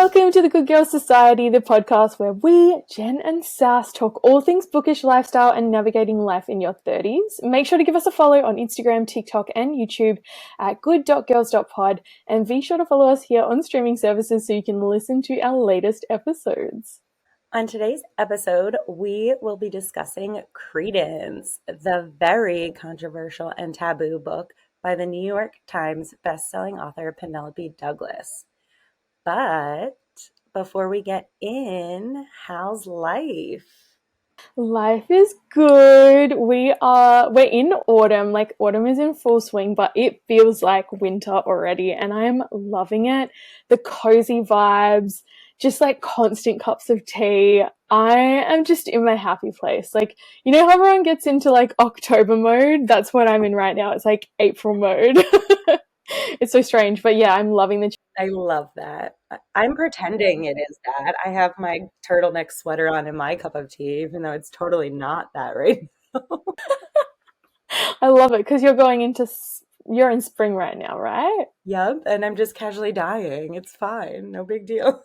Welcome to the Good Girl Society, the podcast where we, Jen and Sass, talk all things bookish lifestyle and navigating life in your 30s. Make sure to give us a follow on Instagram, TikTok, and YouTube at good.girls.pod, and be sure to follow us here on streaming services so you can listen to our latest episodes. On today's episode, we will be discussing Credence, the very controversial and taboo book by the New York Times bestselling author Penelope Douglas. But before we get in, how's life? Life is good. We're in autumn. Like, autumn is in full swing, but it feels like winter already, and I'm loving it. The cozy vibes, just like constant cups of tea. I am just in my happy place. Like, you know how everyone gets into like October mode? That's what I'm in right now. It's like April mode. It's so strange, but yeah, I'm loving the I love that. I'm pretending it is that. I have my turtleneck sweater on in my cup of tea, even though it's totally not that right now. I love it because you're in spring right now, right? Yep, and I'm just casually dying. It's fine. No big deal.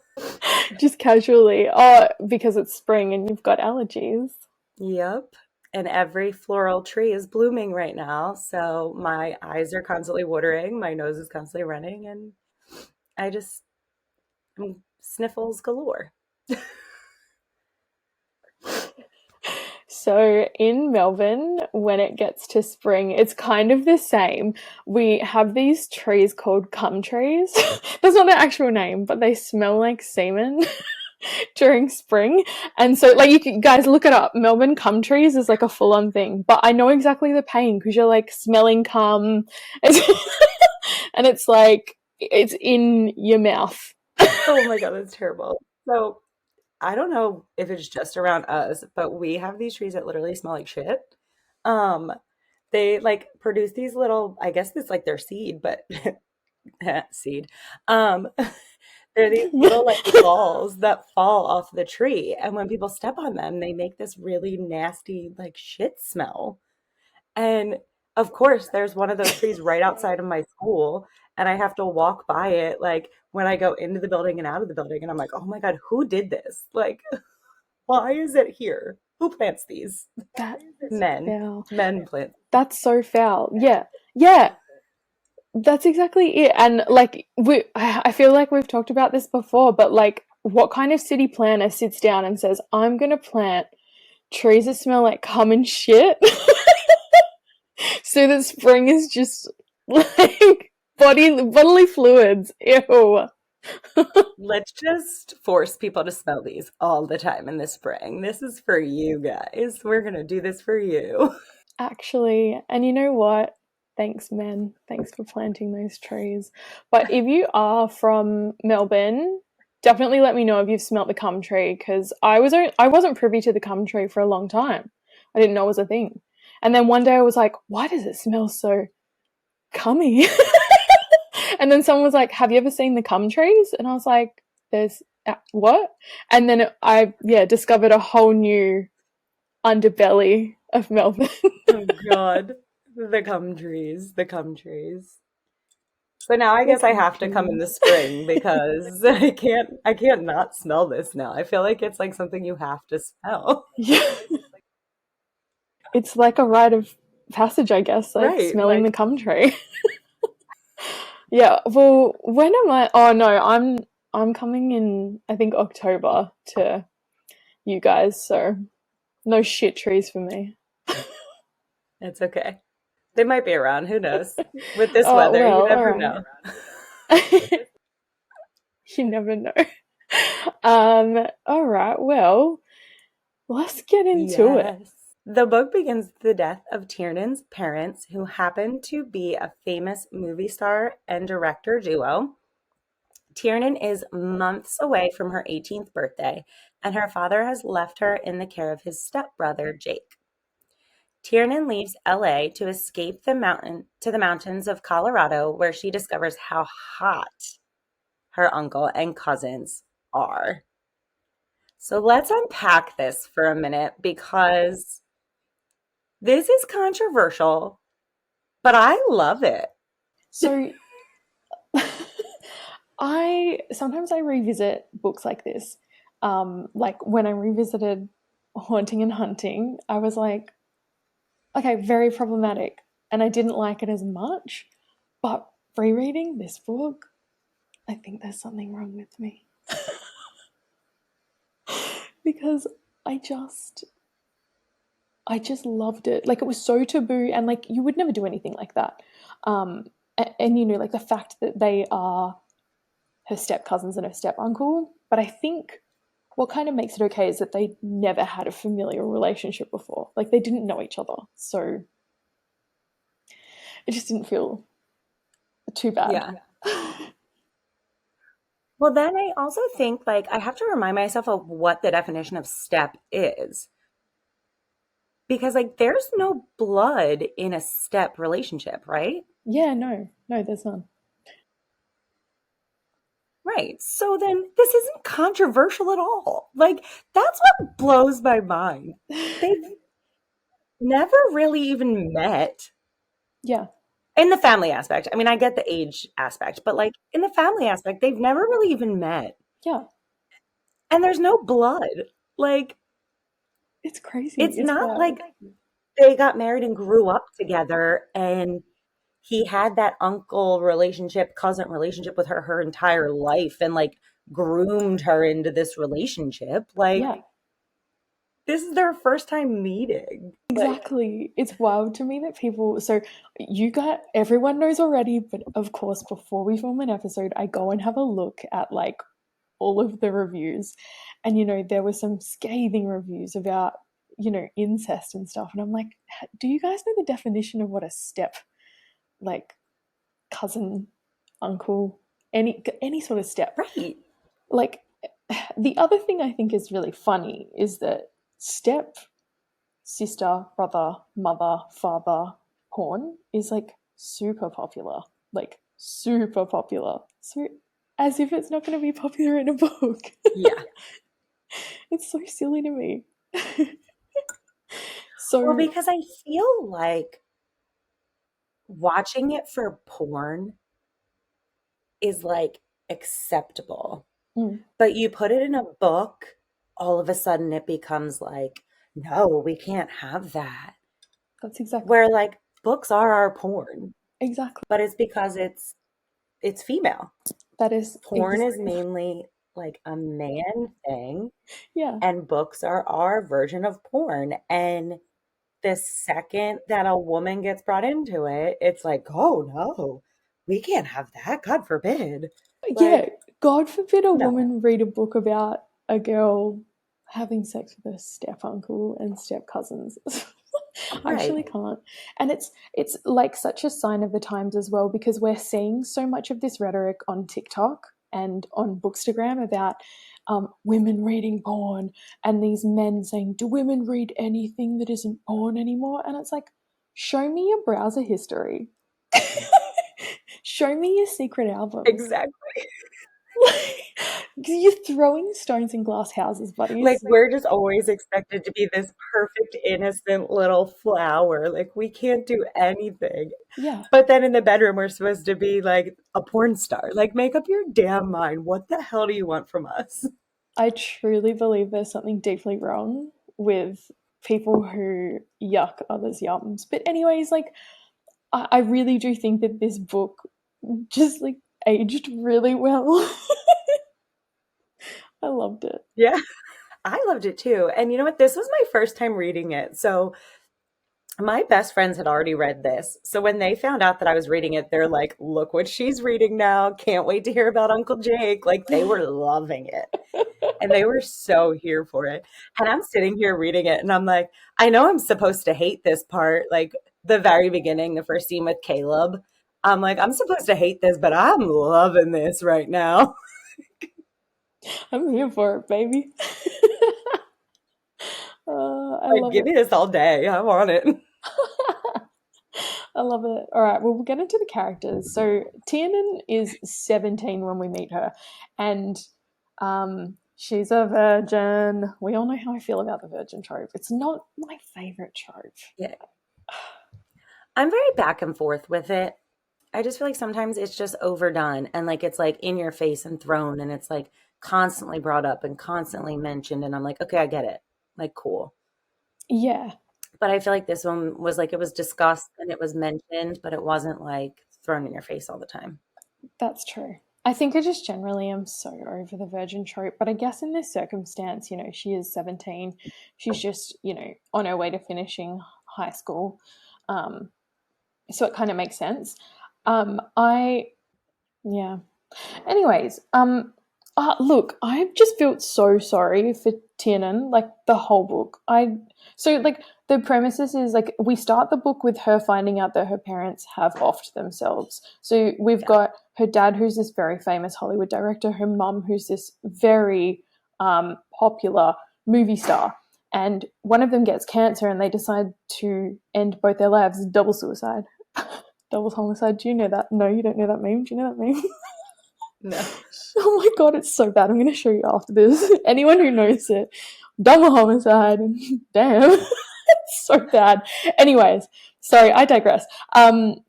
Just casually. Oh, because it's spring and you've got allergies. Yep. And every floral tree is blooming right now. So my eyes are constantly watering, my nose is constantly running, and I'm sniffles galore. So in Melbourne, when it gets to spring, it's kind of the same. We have these trees called cum trees. That's not their actual name, but they smell like semen during spring. And so, like, you guys look it up. Melbourne cum trees is like a full-on thing. But I know exactly the pain because you're like smelling cum. And it's like, it's in your mouth. Oh my God, that's terrible. So I don't know if it's just around us, but we have these trees that literally smell like shit. Um, they like produce these little, I guess it's like their seed, but seed. Um, they're these little like balls that fall off the tree, and when people step on them, they make this really nasty like shit smell. And of course, there's one of those trees right outside of my school, and I have to walk by it like when I go into the building and out of the building, and I'm like, oh my God, who did this? Like, why is it here? Who plants these? That's Men. foul. Men plant. That's so foul. Yeah. Yeah. That's exactly it. And like I feel like we've talked about this before, but like what kind of city planner sits down and says, I'm gonna plant trees that smell like cum and shit so that spring is just like bodily fluids. Ew. Let's just force people to smell these all the time in the spring. This is for you guys. We're gonna do this for you. Actually, and you know what? Thanks, men. Thanks for planting those trees. But if you are from Melbourne, definitely let me know if you've smelt the cum tree, because I wasn't privy to the cum tree for a long time. I didn't know it was a thing. And then one day I was like, why does it smell so cummy? And then someone was like, have you ever seen the cum trees? And I was like, there's what? And then I discovered a whole new underbelly of Melbourne. Oh God. The cum trees. The cum trees. So now I guess I have to come in the spring because I can't not smell this now. I feel like it's like something you have to smell. Yeah. It's like a rite of passage, I guess, like Right, smelling like the cum tree. Yeah, well, when am I? Oh no, I'm coming in, I think October to you guys, so no shit trees for me. it's okay. They might be around, who knows? With this Oh weather, you well, never all know. right. You never know. All right, well, let's get into it. Yes. The book begins with the death of Tiernan's parents, who happened to be a famous movie star and director duo. Tiernan is months away from her 18th birthday, and her father has left her in the care of his stepbrother, Jake. Tiernan leaves LA to escape the mountains of Colorado, where she discovers how hot her uncle and cousins are. So let's unpack this for a minute because this is controversial, but I love it. So I sometimes I revisit books like this. Like when I revisited Haunting and Hunting, I was like, okay, very problematic, and I didn't like it as much. But rereading this book, I think there's something wrong with me because I just I just loved it. Like it was so taboo, and like you would never do anything like that. And you know, like the fact that they are her step cousins and her step uncle. But I think what kind of makes it okay is that they never had a familial relationship before. Like they didn't know each other, so it just didn't feel too bad. Yeah. Well, then I also think like I have to remind myself of what the definition of step is. Because like there's no blood in a step relationship, right? Yeah, no, no, there's none. Right. So then this isn't controversial at all. Like that's what blows my mind. They've never really even met Yeah, in the family aspect. I mean, I get the age aspect, but like in the family aspect, they've never really even met. yeah, And there's no blood. Like it's crazy. it's It's not wild. like they got married and grew up together and he had that uncle relationship, cousin relationship with her entire life and like groomed her into this relationship. Like Yeah, this is their first time meeting. Like exactly. It's wild to me that people. So you got everyone knows already, but of course, before we film an episode, I go and have a look at like all of the reviews, and you know there were some scathing reviews about incest and stuff, and I'm like, do you guys know the definition of what a step like cousin, uncle, any sort of step? right. Like the other thing I think is really funny is that step sister, brother, mother, father porn is like super popular. Like super popular. So as if it's not going to be popular in a book. Yeah. It's so silly to me. Well, So because I feel like watching it for porn is like acceptable. mm, But you put it in a book, all of a sudden it becomes like, no, we can't have that. that's exactly Where like books are our porn, exactly but it's because it's female. that is Porn is mainly like a man thing, yeah. and books are our version of porn. And the second that a woman gets brought into it, it's like, oh no, we can't have that. God forbid. Yeah, Like, God forbid a no. woman read a book about a girl having sex with her step uncle and step cousins. I Right. actually can't. And it's like such a sign of the times as well because we're seeing so much of this rhetoric on TikTok and on Bookstagram about women reading porn and these men saying, "Do women read anything that isn't porn anymore?" And it's like, show me your browser history. Show me your secret albums. Exactly. You're throwing stones in glass houses, Like buddies. we're just always expected to be this perfect, innocent little flower. Like we can't do anything. Yeah, But then in the bedroom, we're supposed to be like a porn star. Like, make up your damn mind. What the hell do you want from us? I truly believe there's something deeply wrong with people who yuck others' yums. But anyways, like I really do think that this book just like aged really well. I loved it. Yeah, I loved it too. And you know what? This was my first time reading it. So my best friends had already read this. So when they found out that I was reading it, they're like, look what she's reading now. Can't wait to hear about Uncle Jake. Like, they were loving it. And they were so here for it. And I'm sitting here reading it and I'm like, I know I'm supposed to hate this part, like the very beginning, the first scene with Kaleb. I'm like, I'm supposed to hate this, but I'm loving this right now. I'm here for it, baby. I Like, love give it. me this all day. I want it. I love it. All right, well, we'll get into the characters. So Tiernan is 17 when we meet her, and she's a virgin. We all know how I feel about the virgin trope. It's not my favorite trope. Yeah. I'm very back and forth with it. I just feel like sometimes it's just overdone and like it's like in your face and thrown and it's like constantly brought up and constantly mentioned and I'm like, okay, I get it. Like cool. Yeah, But I feel like this one was like it was discussed and it was mentioned, but it wasn't like thrown in your face all the time. that's true. I think I just generally am so over the virgin trope, but I guess in this circumstance, she is 17. She's just, on her way to finishing high school. Um, so it kind of makes sense. I Yeah. Anyways, look, I just felt so sorry for Tiernan, like the whole book. Like the premises is like we start the book with her finding out that her parents have offed themselves. So we've Yeah. got her dad, who's this very famous Hollywood director, her mum, who's this very popular movie star, and one of them gets cancer, and they decide to end both their lives. Double suicide. Double homicide. Do you know that? No, you don't know that meme. Do you know that meme? No. Oh my god, it's so bad. I'm going to show you after this. Anyone who knows it, double homicide. Damn, it's so bad. Anyways, sorry, I digress.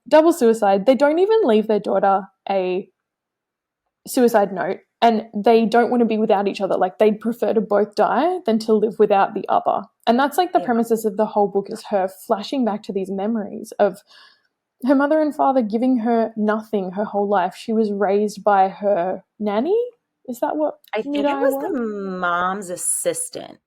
Double suicide. They don't even leave their daughter a suicide note, and they don't want to be without each other. Like they'd prefer to both die than to live without the other. And that's like the Yeah. premises of the whole book is her flashing back to these memories of her mother and father giving her nothing her whole life. She was raised by her nanny. Is that what I think it mid-eye was the was? mom's assistant.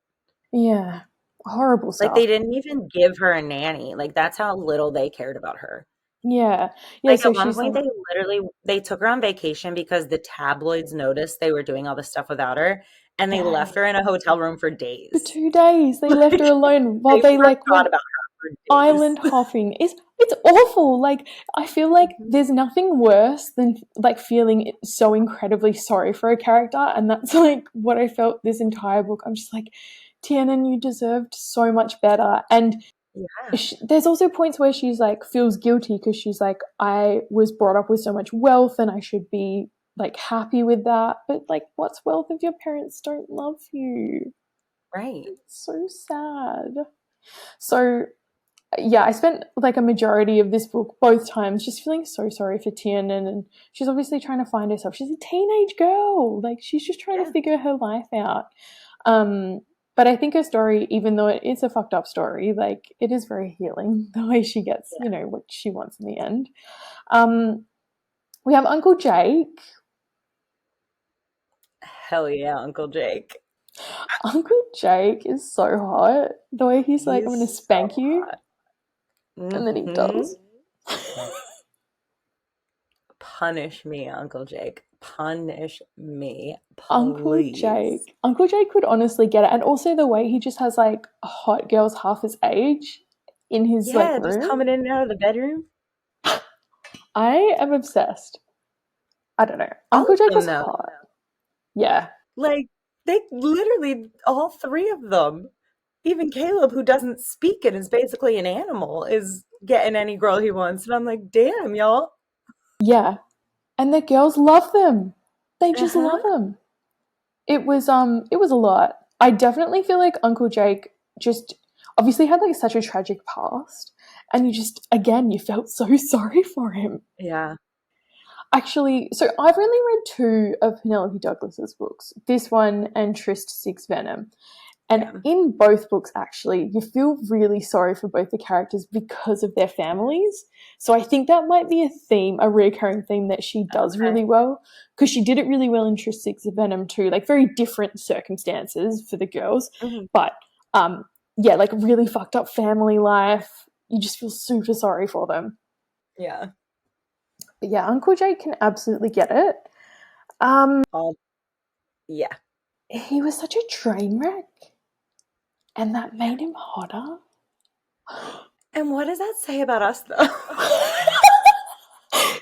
Yeah. Horrible Like stuff. they didn't even give her a nanny. Like that's how little they cared about her. Yeah. Yeah, Like so at one she's point like, they took her on vacation because the tabloids noticed they were doing all this stuff without her and they yeah. left her in a hotel room for For days. 2 days they left her Like alone while they they like forgot went about her for days. island hopping. It's awful. Like I feel like Mhm. there's nothing worse than like feeling so incredibly sorry for a character, and that's like what I felt this entire book. I'm just like, Tiernan, you deserved so much better. And Yeah, there's also points where she's like feels guilty because she's like, I was brought up with so much wealth and I should be like happy with that, but like what's wealth if your parents don't love you? right. It's so sad. So yeah, I spent like a majority of this book both times just feeling so sorry for Tiernan, and she's obviously trying to find herself. She's a teenage girl, like she's just trying to Yeah, figure her life out. um but I think her story, even though it is a fucked up story, like it is very healing the way she gets, yeah. what she wants in the end. um we have Uncle Jake. Hell yeah, Uncle Jake. Uncle Jake is so hot, the way he's like, I'm gonna He's so spank you, hot. and then he Hmm. does. Punish me, Uncle Jake. Punish me, Uncle please. Jake. Uncle Jake could honestly get it. And also the way he just has like hot girls half his age in his like Yeah, just room. coming in and out of the bedroom. I am obsessed. I don't know. All Uncle of Jake them, was though. hot. Yeah. Like, they literally, all three of them, even Caleb, who doesn't speak and is basically an animal, is getting any girl he wants. And I'm like, damn, y'all. Yeah. And the girls love them. They Uh just huh. love them. It was a lot. I definitely feel like Uncle Jake just obviously had like such a tragic past, and you just again you felt so sorry for him. Yeah. Actually, so I've only read two of Penelope Douglas's books, this one and Trist Six Venom. And Yeah. in both books, actually, you feel really sorry for both the characters because of their families. So I think that might be a theme, a recurring theme that she does Okay. really well, because she did it really well in Trist Six Venom too. Like very different circumstances for the girls, Hmm. but yeah, like really fucked up family life. You just feel super sorry for them. Yeah. But yeah, Uncle Jake can absolutely get it. Um, All, yeah. he was such a train wreck, and that Yeah. made him hotter. And what does that say about us, though?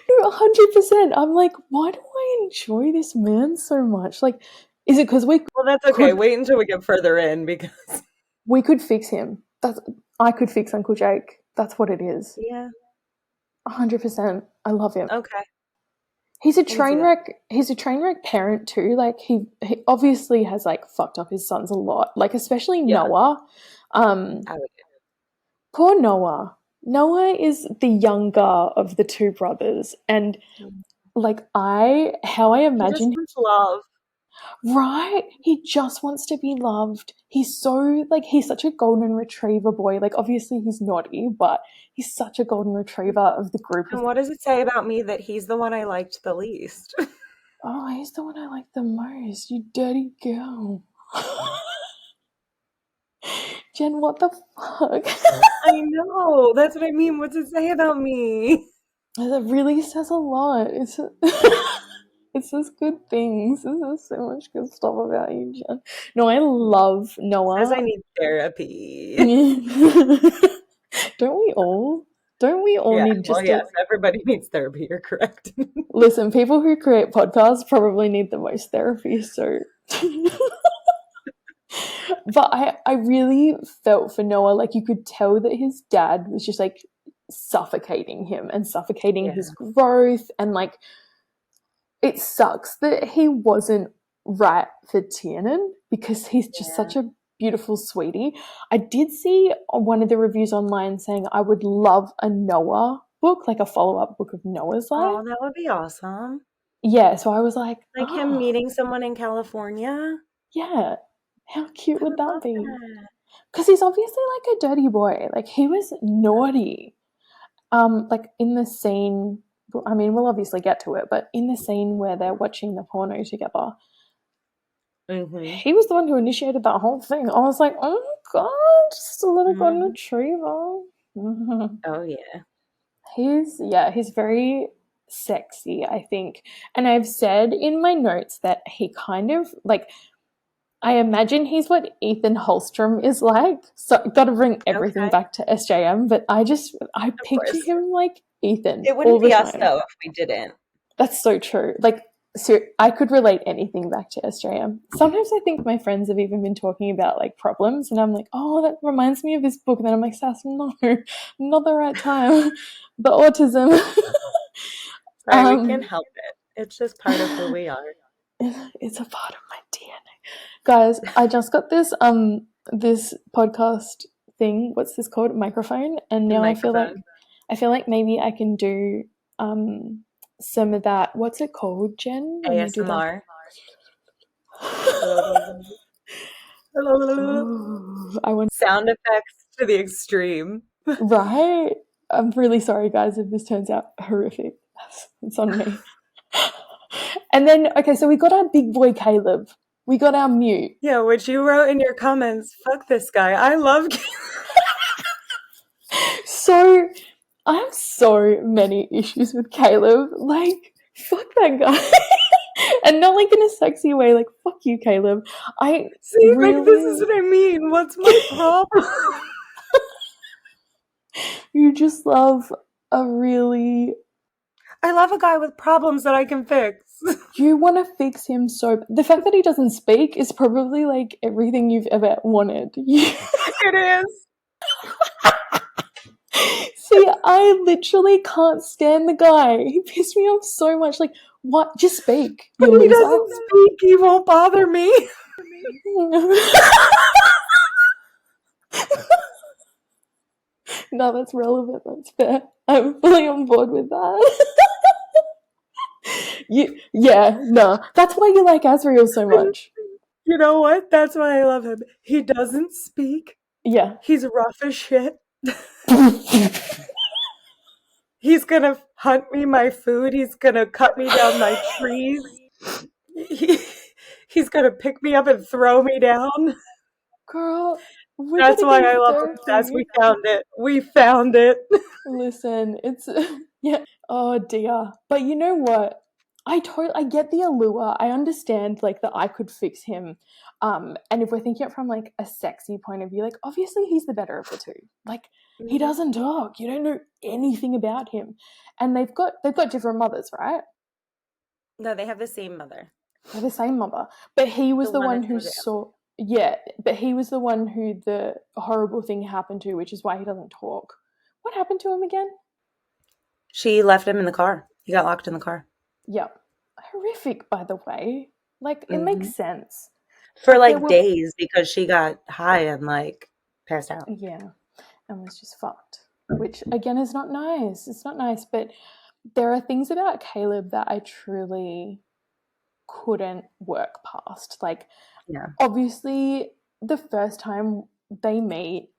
No, 100%. I'm like, why do I enjoy this man so much? Like, is it because we Well, that's okay. could Wait until we get further in because, we could fix him? That's I could fix Uncle Jake. That's what it is. yeah. 100%. I love him. Okay. He's a I can see train that. wreck. He's a train wreck parent too. Like he obviously has like fucked up his sons a lot. Like especially Yeah. Noah. I would. Poor Noah. Noah is the younger of the two brothers, and like how I He just imagine, wants love. right? He just wants to be loved. He's so like he's such a golden retriever boy. Like obviously he's naughty, but he's such a golden retriever of the group And of. what does it say about me that he's the one I liked the least? Oh, he's the one I like the most. You dirty girl. Jen, what the fuck? I know. That's what I mean. What's it say about me? That really says a lot. It says good things. It says so much good stuff about you, Jen. No, I love Says I Noah. need therapy. Don't we all? Don't we all Yeah, need well, just yes, a everybody needs therapy. You're correct. listen? People who create podcasts probably need the most therapy. So, but I really felt for Noah. Like you could tell that his dad was just like suffocating him and suffocating Yeah. his growth, and like it sucks that he wasn't right for Tiernan because he's just Yeah. such a beautiful sweetie. I did see one of the reviews online saying I would love a Noah book, like a follow-up book of Noah's life. Oh, that would be awesome. Yeah, so I was like, Like him meeting someone in California. yeah, how cute I would would that love be? that. Because he's obviously like a dirty boy. Like he was naughty. Like in the scene, I mean, we'll obviously get to it, but in the scene where they're watching the porno together, Mm-hmm. he was the one who initiated that whole thing. I was like, oh my god, just a little golden Mm-hmm. retriever. Oh, yeah. He's very sexy, I think. And I've said in my notes that he kind of like I imagine he's what Ethan Holstrom is like. So got to bring everything Okay. back to SJM, but I Of picture course. him like Ethan It all wouldn't the be us, time. though, if we didn't. That's so true. Like, so I could relate anything back to SJM. Sometimes I think my friends have even been talking about like problems, and I'm like, oh, that reminds me of this book. And then I'm like, Sass, no, not the right time. The autism. Sorry, we can't help it. It's just part of who we are. It's a part of my DNA. Guys, I just got this podcast thing. What's this called? Microphone. And The now microphone. I feel like maybe I can do some of that. What's it called, Jen? When you do that? ASMR. Ooh, I want Sound effects to the extreme. right. I'm really sorry, guys, if this turns out horrific. It's on me. And then, okay, so we got our big boy Kaleb. We got our mute. Yeah, which you wrote in your comments, fuck this guy. I love So I have so many issues with Kaleb. Like, fuck that guy. And not like in a sexy way, like, fuck you, Kaleb. I See, like, this is really, what I mean. What's my problem? you just love a really, I love a guy with problems that I can fix. you want to fix him so. The fact that he doesn't speak is probably like everything you've ever wanted. It is. See, I literally can't stand the guy. He pissed me off so much. Like, what? Just speak, But you he loser. doesn't speak. He won't bother me. No, that's relevant. That's fair. I'm fully on board with that. No. That's why you like Azriel so much. You know what? That's why I love him. He doesn't speak. Yeah. He's rough as shit. He's gonna hunt me my food. He's gonna cut me down my trees. He, he's gonna pick me up and throw me down. Girl, we're That's gonna why get I love him. That's therapy. we found it. We found it. Listen, it's yeah. Oh dear. But you know what? I get the allure. I understand like that I could fix him. And if we're thinking it from like a sexy point of view, like obviously he's the better of the two. Like he doesn't talk. You don't know anything about him. And they've got different mothers, right? No, they have the same mother. They're the same mother. But he was The the one one is who Jose. saw yeah, but he was the one who the horrible thing happened to, which is why he doesn't talk. What happened to him again? She left him in the car. He got locked in the car. Yep. Horrific, by the way. Like, it makes sense. For like days because she got high and like passed out. Yeah, and was just fucked. which again is not nice. It's not nice, but there are things about Kaleb that I truly couldn't work past. Like, Yeah. obviously, the first time they meet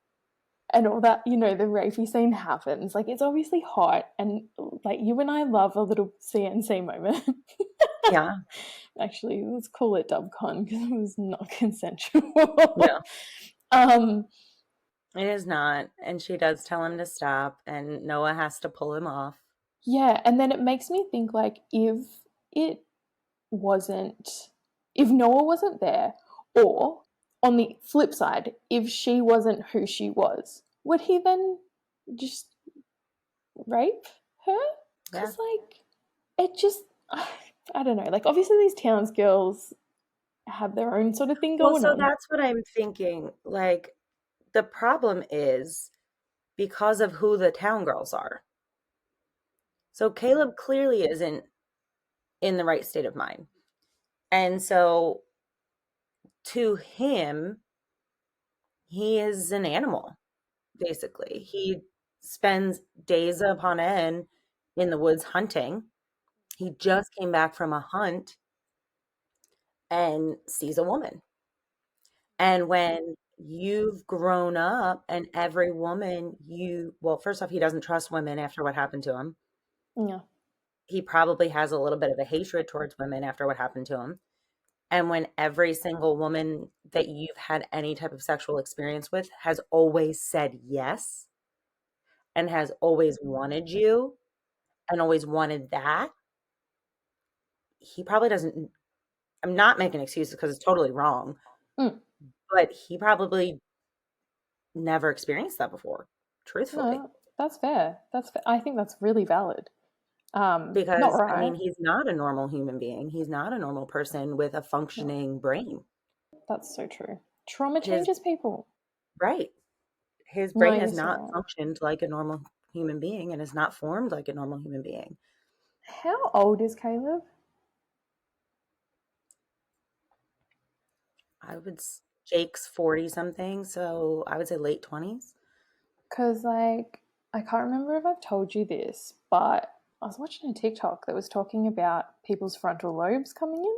and all that, you know, the rapey scene happens. Like, it's obviously hot, and like you and I love a little CNC moment. Yeah. Actually, let's call it DubCon because it was not consensual. No, um, it is not. And she does tell him to stop, and Noah has to pull him off. yeah, and then it makes me think like it wasn't, if Noah wasn't there, or on the flip side, if she wasn't who she was, would he then just rape her? Yeah. Because like it just, I don't know. Like obviously these towns girls have their own sort of thing Well, going so on. that's what I'm thinking. Like, the problem is because of who the town girls are. So Kaleb clearly isn't in the right state of mind. And so to him, he is an animal, basically. He spends days upon end in the woods hunting. He just came back from a hunt and sees a woman. And when you've grown up and every woman well, first off, he doesn't trust women after what happened to him. Yeah, He probably has a little bit of a hatred towards women after what happened to him. And when every single woman that you've had any type of sexual experience with has always said yes and has always wanted you and always wanted that, he probably doesn't. I'm not making excuses because it's totally wrong, mm. but he probably never experienced that before, truthfully. No, that's fair. That's fair. I think that's really valid. Not Because, I right. mean, he's not a normal human being. He's not a normal person with a No, functioning brain. that's so true. Trauma His changes people. Right. His No, brain you're has so not right. functioned like a normal human being and is not formed like a normal human being. How old is Kaleb? Jake's 40 something, so I would say late 20s. Because, like, I can't remember if I've told you this, but I was watching a TikTok that was talking about people's frontal lobes coming in.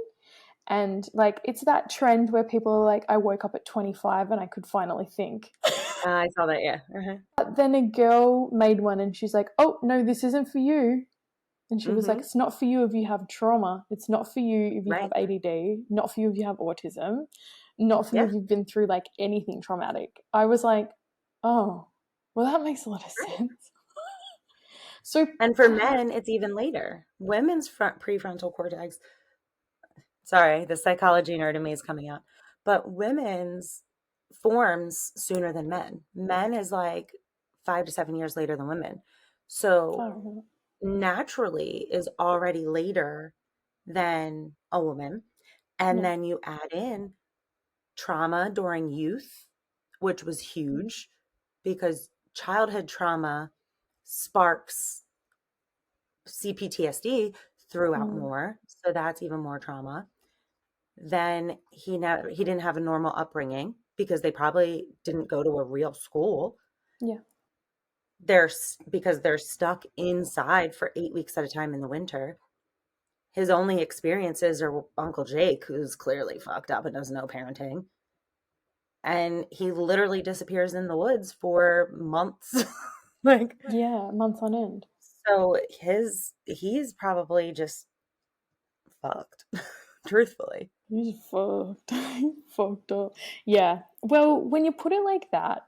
And, like, it's that trend where people are like, I woke up at 25 and I could finally think. I saw that, yeah. Uh-huh. But then a girl made one and she's like, oh, no, this isn't for you. And she was like, Mm-hmm. it's not for you if you have trauma. It's not for you if you have Right. ADD. Not for you if you have autism. Not for you Yeah. if you've been through like anything traumatic. I was like, oh, well, that makes a lot of Right. sense. So, And for men, it's even later. Women's prefrontal cortex, sorry, the psychology nerd in me is coming out, but women's forms sooner than men. Men is like 5 to 7 years later than women. So oh, naturally is already later than a woman. And yeah, then you add in trauma during youth, which was huge because childhood trauma sparks CPTSD throughout mm, more. So that's even more trauma. Then he didn't have a normal upbringing because they probably didn't go to a real school. yeah, Because they're stuck inside for 8 weeks at a time in the winter. His only experiences are Uncle Jake, who's clearly fucked up and doesn't know parenting. And he literally disappears in the woods for months. Like, yeah, months on end. so he's probably just fucked, truthfully. He's fucked. Fucked up. Yeah. Well, when you put it like that,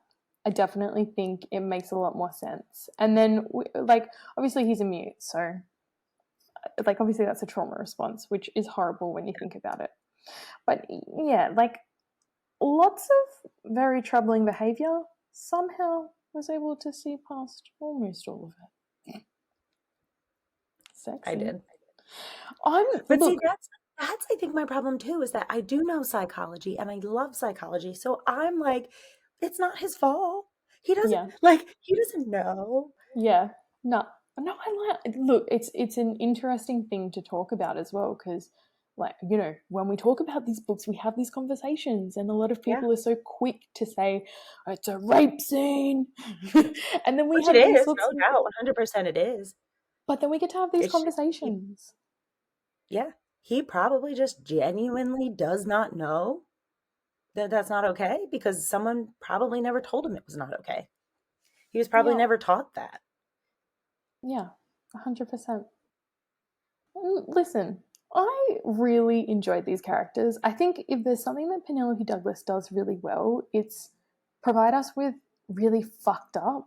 I definitely think it makes a lot more sense. And then, like, obviously he's a mute, so like obviously that's a trauma response, which is horrible when you think about it. But yeah, like lots of very troubling behavior somehow was able to see past almost all of it. I Sexy. did. I'm But see, look, that's I think my problem too is that I do know psychology and I love psychology. So I'm like, it's not his fault. yeah, He doesn't know. yeah. No, no, I like look, it's an interesting thing to talk about as well because like, you know, when we talk about these books, we have these conversations, and a lot of Yeah, people are so quick to say, "Oh, it's a rape scene." And then we which it have these is, sorts no of, doubt, 100% it is. but then we get to have these It's just conversations. yeah, he probably just genuinely does not know that that's not okay because someone probably never told him it was not okay. He was probably Yeah, never taught that. yeah, 100%. Listen, I really enjoyed these characters. I think if there's something that Penelope Douglas does really well, it's provide us with really fucked up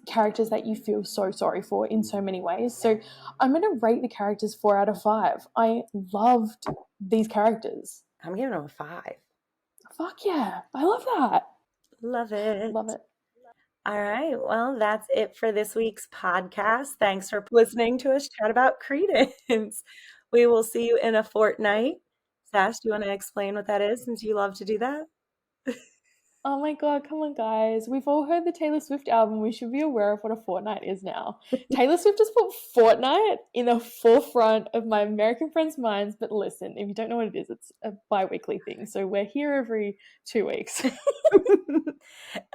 characters that you feel so sorry for in so many ways. So I'm going to rate the characters 4 out of 5. I loved these characters. I'm giving him a 5. Fuck yeah. I love that. Love it. Love it. All right. Well, that's it for this week's podcast. Thanks for listening to us chat about Credence. We will see you in a fortnight. Sash, do you want to explain what that is since you love to do that? Oh my god, come on, guys. We've all heard the Taylor Swift album. We should be aware of what a fortnight is now. Taylor Swift has put Fortnite in the forefront of my American friends' minds. But listen, if you don't know what it is, it's a bi weekly thing. So we're here every 2 weeks.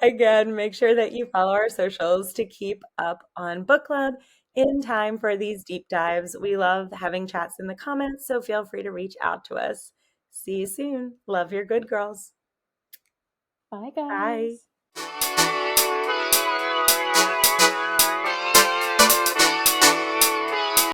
Again, make sure that you follow our socials to keep up on book club in time for these deep dives. We love having chats in the comments, so feel free to reach out to us. See you soon. Love your good girls. Bye, Bye. guys.